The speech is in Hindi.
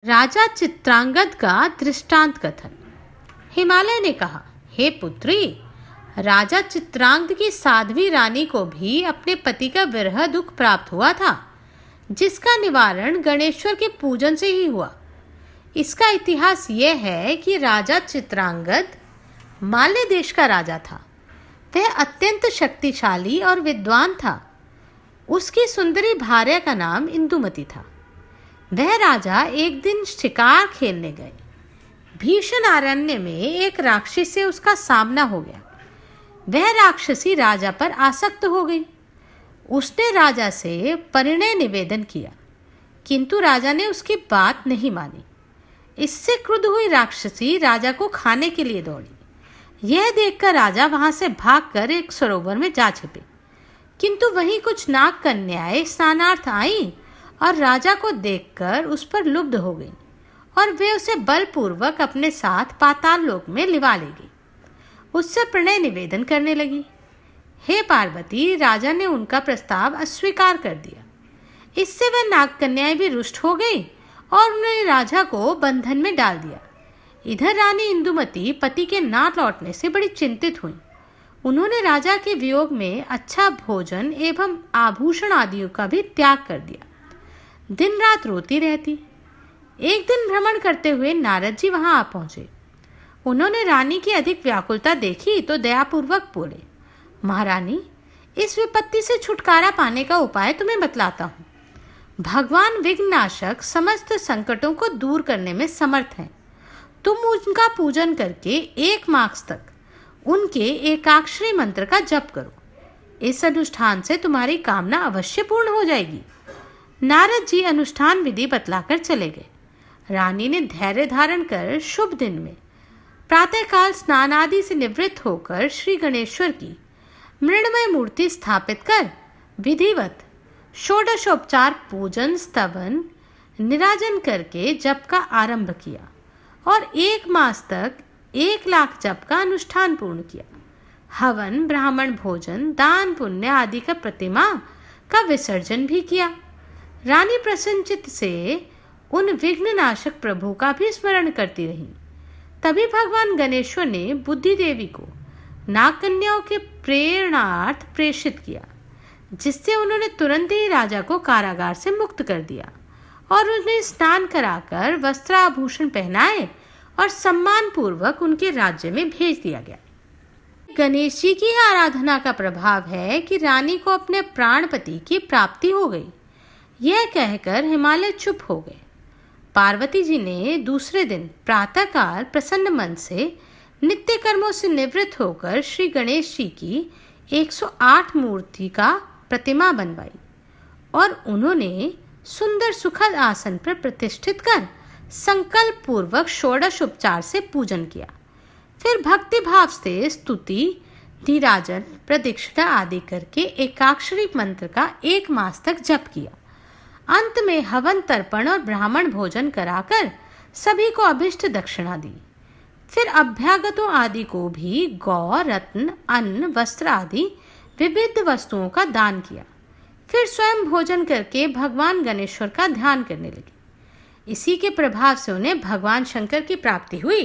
राजा चित्रांगद का दृष्टांत कथन। हिमालय ने कहा, हे पुत्री, राजा चित्रांगद की साध्वी रानी को भी अपने पति का विरह दुख प्राप्त हुआ था, जिसका निवारण गणेश्वर के पूजन से ही हुआ। इसका इतिहास यह है कि राजा चित्रांगद माल्य देश का राजा था। वह अत्यंत शक्तिशाली और विद्वान था। उसकी सुंदरी भार्या का नाम इंदुमती था। वह राजा एक दिन शिकार खेलने गए। भीषण अरण्य में एक राक्षसी से उसका सामना हो गया। वह राक्षसी राजा पर आसक्त हो गई। उसने राजा से परिणय निवेदन किया, किंतु राजा ने उसकी बात नहीं मानी। इससे क्रुद्ध हुई राक्षसी राजा को खाने के लिए दौड़ी। यह देखकर राजा वहां से भागकर एक सरोवर में जा छिपे, किंतु वहीं कुछ नाग कन्याएं स्नानार्थ आईं और राजा को देखकर उस पर लुब्ध हो गई और वे उसे बलपूर्वक अपने साथ पाताल लोक में लिवा ले गई। उससे प्रणय निवेदन करने लगी। हे पार्वती, राजा ने उनका प्रस्ताव अस्वीकार कर दिया। इससे वह नाग कन्याएं भी रुष्ट हो गई और उन्होंने राजा को बंधन में डाल दिया। इधर रानी इंदुमती पति के ना लौटने से बड़ी चिंतित हुई। उन्होंने राजा के वियोग में अच्छा भोजन एवं आभूषण आदियों का भी त्याग कर दिया। दिन रात रोती रहती। एक दिन भ्रमण करते हुए नारद जी वहां आ पहुंचे। उन्होंने रानी की अधिक व्याकुलता देखी तो दयापूर्वक बोले, महारानी, इस विपत्ति से छुटकारा पाने का उपाय तुम्हें बतलाता हूँ। भगवान विघ्ननाशक समस्त संकटों को दूर करने में समर्थ हैं। तुम उनका पूजन करके 1 मास तक उनके एकाक्षरी मंत्र का जप करो। इस अनुष्ठान से तुम्हारी कामना अवश्य पूर्ण हो जाएगी। नारद जी अनुष्ठान विधि बतलाकर चले गए। रानी ने धैर्य धारण कर शुभ दिन में प्रातःकाल स्नान आदि से निवृत्त होकर श्री गणेश्वर की मृण्मय मूर्ति स्थापित कर विधिवत षोडशोपचार पूजन स्तवन निराजन करके जप का आरंभ किया और 1 मास तक 1 लाख जप का अनुष्ठान पूर्ण किया। हवन, ब्राह्मण भोजन, दान पुण्य आदि का प्रतिमा का विसर्जन भी किया। रानी प्रसन्नचित्त से उन विघ्ननाशक प्रभु का भी स्मरण करती रही। तभी भगवान गणेश्वर ने बुद्धि देवी को नाग कन्याओं के प्रेरणार्थ प्रेषित किया, जिससे उन्होंने तुरंत ही राजा को कारागार से मुक्त कर दिया और उन्हें स्नान कराकर वस्त्राभूषण पहनाए और सम्मान पूर्वक उनके राज्य में भेज दिया गया। गणेश जी की आराधना का प्रभाव है कि रानी को अपने प्राणपति की प्राप्ति हो गई। यह कहकर हिमालय चुप हो गए। पार्वती जी ने दूसरे दिन प्रातःकाल प्रसन्न मन से नित्य कर्मों से निवृत्त होकर श्री गणेश जी की 108 मूर्ति का प्रतिमा बनवाई और उन्होंने सुंदर सुखद आसन पर प्रतिष्ठित कर संकल्प पूर्वक षोडशोपचार से पूजन किया। फिर भक्ति भाव से स्तुति, धीराजन, प्रदक्षिणा आदि करके एकाक्षरी मंत्र का 1 मास तक जप किया। अंत में हवन, तर्पण और ब्राह्मण भोजन कराकर सभी को अभिष्ट दक्षिणा दी। फिर अभ्यागतों आदि को भी गौ, रत्न, अन्न, वस्त्र आदि विविध वस्तुओं का दान किया। फिर स्वयं भोजन करके भगवान गणेश्वर का ध्यान करने लगी। इसी के प्रभाव से उन्हें भगवान शंकर की प्राप्ति हुई।